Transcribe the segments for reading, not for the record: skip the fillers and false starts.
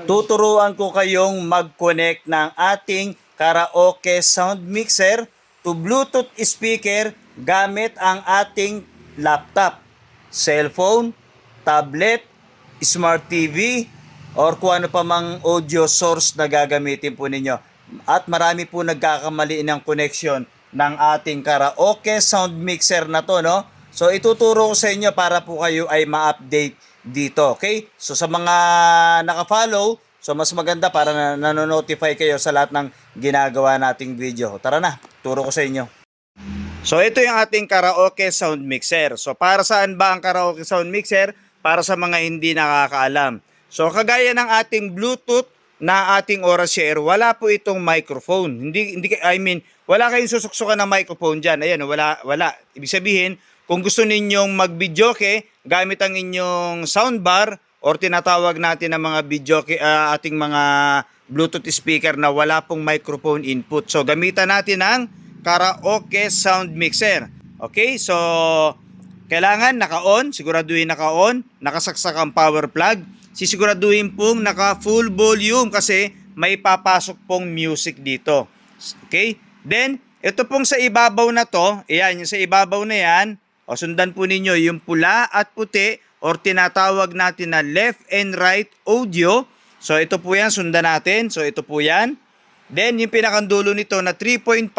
Tuturuan ko kayong mag-connect ng ating karaoke sound mixer to Bluetooth speaker gamit ang ating laptop, cellphone, tablet, smart TV, or kung ano pa mang audio source na gagamitin po ninyo. At marami po nagkakamali ng connection ng ating karaoke sound mixer na to, no? So ituturo ko sa inyo para po kayo ay ma-update dito, okay? So sa mga naka-follow, so mas maganda para nanonotify kayo sa lahat ng ginagawa nating video. Tara na, turo ko sa inyo. So ito yung ating karaoke sound mixer. So para saan ba ang karaoke sound mixer? Para sa mga hindi nakakaalam. So kagaya ng ating Bluetooth na ating Aura Share, wala po itong microphone. Wala kayong susuksukan ng microphone diyan. Ayan, wala. Ibig sabihin, kung gusto ninyong mag-videoke gamit ang inyong soundbar or tinatawag natin ng mga videoke, ating mga Bluetooth speaker na wala pong microphone input. So gamitan natin ang karaoke sound mixer. Okay, so kailangan naka-on, siguraduhin naka-on, nakasaksak ang power plug, sisiguraduhin pong naka-full volume kasi may papasok pong music dito. Okay, then ito pong sa ibabaw na to, ayan, yung sa ibabaw na yan, o sundan po ninyo yung pula at puti or tinatawag natin na left and right audio. So ito po yan, sundan natin. So ito po yan. Then yung pinakandulo nito na 3.5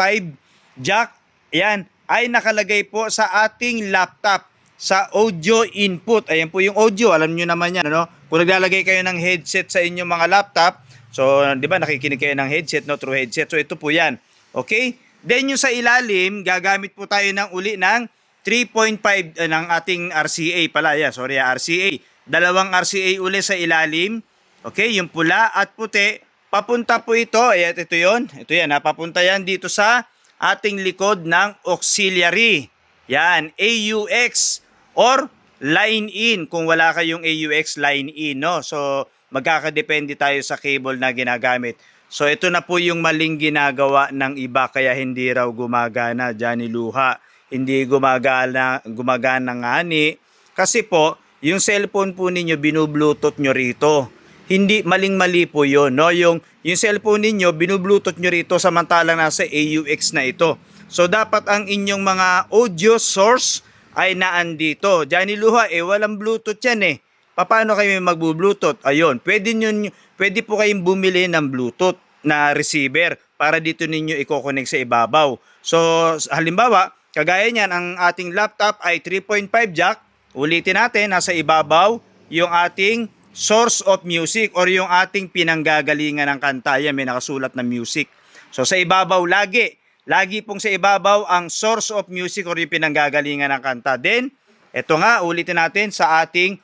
jack, yan, ay nakalagay po sa ating laptop sa audio input. Ayan po yung audio, alam nyo naman yan, ano? Kung naglalagay kayo ng headset sa inyong mga laptop, so di ba nakikinig kayo ng headset, no, through headset. So ito po yan. Okay? Then yung sa ilalim, gagamit po tayo ng uli ng 3.5 ng ating RCA pala. Yeah, sorry, RCA. Dalawang RCA uli sa ilalim. Okay, yung pula at puti. Papunta po ito. Ayan, ito yun. Ito yan. Papunta yan dito sa ating likod ng auxiliary. Yan, AUX or line in. Kung wala kayong AUX, line in, no? So, magkakadepende tayo sa cable na ginagamit. So, ito na po yung maling ginagawa ng iba kaya hindi raw gumagana, Johnny Luha. Hindi gumagana ngani kasi po yung cellphone po ninyo binu-bluetooth nyo rito. Hindi, maling-mali po yun, no? Yung cellphone ninyo binu-bluetooth nyo rito samantalang nasa AUX na ito. So dapat ang inyong mga audio source ay naandito. Johnny Luha, walang bluetooth yan eh. Paano kayo magbu-bluetooth? Ayun, pwede po kayong bumili ng bluetooth na receiver para dito ninyo i-connect sa ibabaw. So halimbawa, kagaya niyan, ang ating laptop ay 3.5 jack. Ulitin natin, nasa ibabaw yung ating source of music or yung ating pinanggagalingan ng kanta. Yan, may nakasulat na music. So sa ibabaw lagi pong sa ibabaw ang source of music or yung pinanggagalingan ng kanta. Then, eto nga, ulitin natin sa ating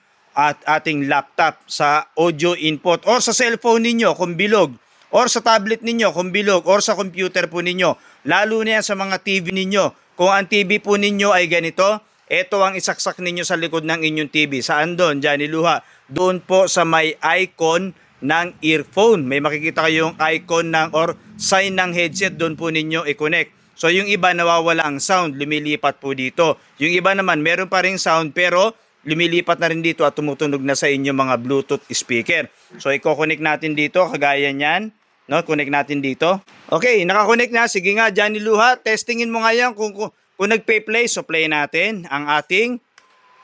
laptop, sa audio input or sa cellphone ninyo kung bilog, or sa tablet ninyo kung bilog, or sa computer po ninyo. Lalo na yan sa mga TV ninyo. Kung ang TV po ninyo ay ganito, ito ang isaksak ninyo sa likod ng inyong TV. Saan doon, Johnny Luha? Doon po sa may icon ng earphone. May makikita kayong icon ng or sign ng headset, doon po ninyo i-connect. So yung iba nawawala ang sound, lumilipat po dito. Yung iba naman meron pa ring sound pero lumilipat na rin dito at tumutunog na sa inyong mga Bluetooth speaker. So i-connect natin dito, kagaya niyan. No, connect natin dito. Okay, naka-connect na. Sige nga, Johnny Luha, testingin mo nga yan kung nagpe-play. So, play natin ang ating,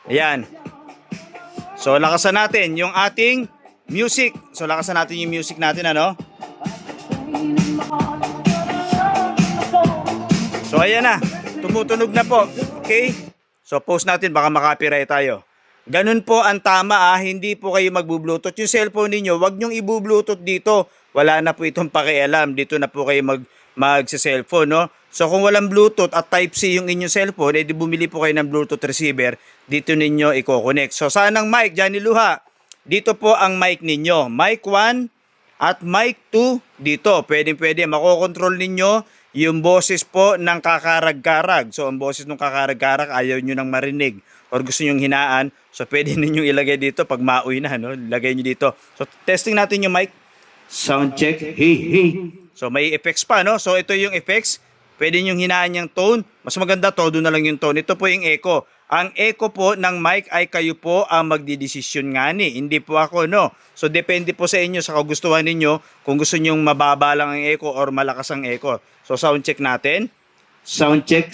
ayan. So, lakasan natin yung ating music. So, lakasan natin yung music natin, ano? So, ayan na. Tumutunog na po. Okay? So, post natin, baka makapiright tayo. Ganun po ang tama, hindi po kayo magbu-bluetooth. Yung cellphone ninyo, wag nyong i-bluetooth dito. Wala na po itong pakialam. Dito na po kayo mag-cellphone, no? So kung walang Bluetooth at Type-C yung inyong cellphone, edi bumili po kayo ng Bluetooth receiver. Dito ninyo i-connect. So saan ang mic, Johnny Luha? Dito po ang mic ninyo. Mic 1 at mic 2 dito. Pwede. Makokontrol ninyo yung boses po ng kakarag-karag. So ang boses ng kakarag-karag ayaw nyo nang marinig or gusto nyo hinaan. So pwede ninyong ilagay dito pag mauwi na, no? Lagay nyo dito. So testing natin yung mic. Sound check. Hey. So may effects pa, no? So ito yung effects. Pwede nyong hinaan yung tone. Mas maganda todo na lang yung tone. Ito po yung echo. ang echo po ng mic ay kayo po ang magdidesisyon nga ni, hindi po ako, no? So depende po sa inyo sa kagustuhan ninyo kung gusto nyong mababa lang ang echo or malakas ang echo. So sound check natin. Sound check.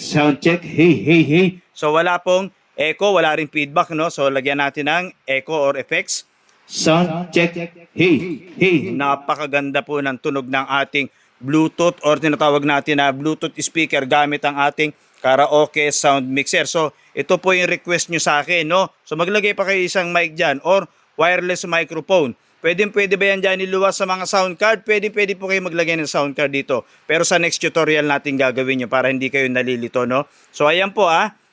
Hey, hey, hey. So wala pong echo, wala ring feedback, no? So lagyan natin ng echo or effects. Sound check. Hey, hey. Napakaganda po ng tunog ng ating Bluetooth or tinatawag natin na Bluetooth speaker gamit ang ating karaoke sound mixer. So ito po yung request nyo sa akin, no? So maglagay pa kayo isang mic dyan or wireless microphone. Pwede ba yan dyan iluwas sa mga sound card? Pwede po kayo maglagay ng sound card dito. Pero sa next tutorial natin gagawin nyo para hindi kayo nalilito, no? So ayan po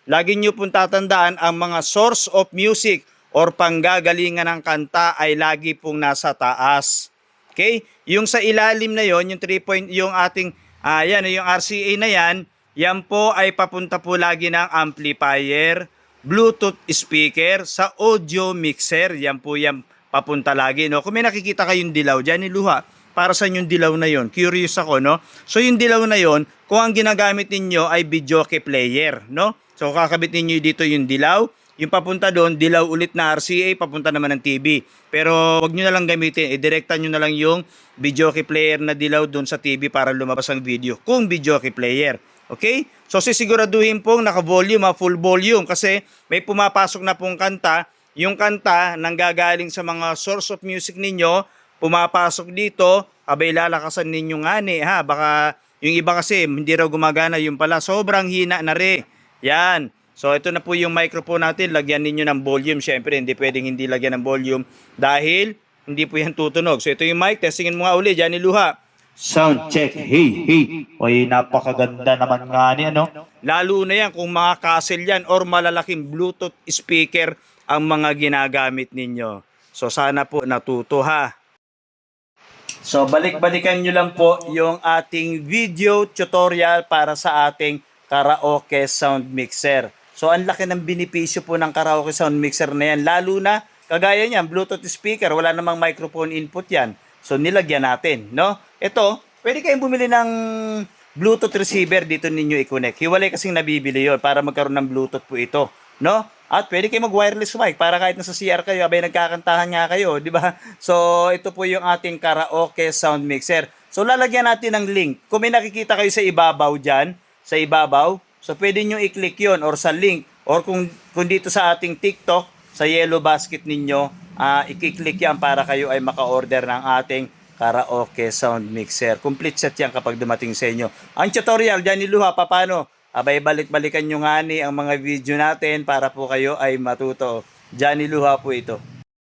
lagi nyo pong tatandaan ang mga source of music or panggagalingan ng kanta ay lagi pong nasa taas. Okay? Yung sa ilalim na yon, yung 3 point, yung ating, yung RCA na yan po ay papunta po lagi ng amplifier, Bluetooth speaker, sa audio mixer, yan po yan papunta lagi, no? Kung may nakikita kayong dilaw, dyan niluha, para sa yung dilaw na yon, curious ako, no? So yung dilaw na yon, kung ang ginagamit ninyo ay videoke player, no? So kakabit ninyo dito yung dilaw, yung papunta doon, dilaw ulit na RCA, papunta naman ng TV. Pero wag nyo na lang gamitin, direkta nyo na lang yung videoke player na dilaw doon sa TV para lumabas ang video kung videoke player. Okay? So sisiguraduhin pong naka-volume, full volume kasi may pumapasok na pong kanta. Yung kanta nang gagaling sa mga source of music ninyo, pumapasok dito, abay lalakasan ninyo nga baka yung iba kasi hindi raw gumagana, yung pala sobrang hina na rin. Yan. So ito na po yung microphone natin, lagyan ninyo ng volume. Syempre hindi pwedeng hindi lagyan ng volume dahil hindi po yan tutunog. So ito yung mic, testingin mo nga uli, dyan niluha. Sound check, hey, hey. Oy, napakaganda naman nga ni, ano? Lalo na yan kung mga castle yan or malalaking Bluetooth speaker ang mga ginagamit ninyo. So sana po natuto So balik-balikan nyo lang po yung ating video tutorial para sa ating karaoke sound mixer. So ang laki ng benepisyo po ng karaoke sound mixer na yan. Lalo na kagaya niyan, Bluetooth speaker, wala namang microphone input yan. So nilagyan natin, no? Ito, pwede kayong bumili ng Bluetooth receiver dito ninyo i-connect. Hiwalay kasing nabibili yon para magkaroon ng Bluetooth po ito, no? At pwede kayo mag-wireless mic para kahit nasa CR kayo, abay nagkakantahan nga kayo, di ba? So ito po yung ating karaoke sound mixer. So lalagyan natin ng link. Kung may nakikita kayo sa ibabaw dyan, sa ibabaw, so pwede nyo i-click yon or sa link or kung dito sa ating TikTok, sa yellow basket ninyo, i-click yan para kayo ay maka-order ng ating karaoke sound mixer. Complete set yan kapag dumating sa inyo. Ang tutorial dyan niluha, paano? Abay balik-balikan nyo nga ang mga video natin para po kayo ay matuto. Dyan niluha po ito.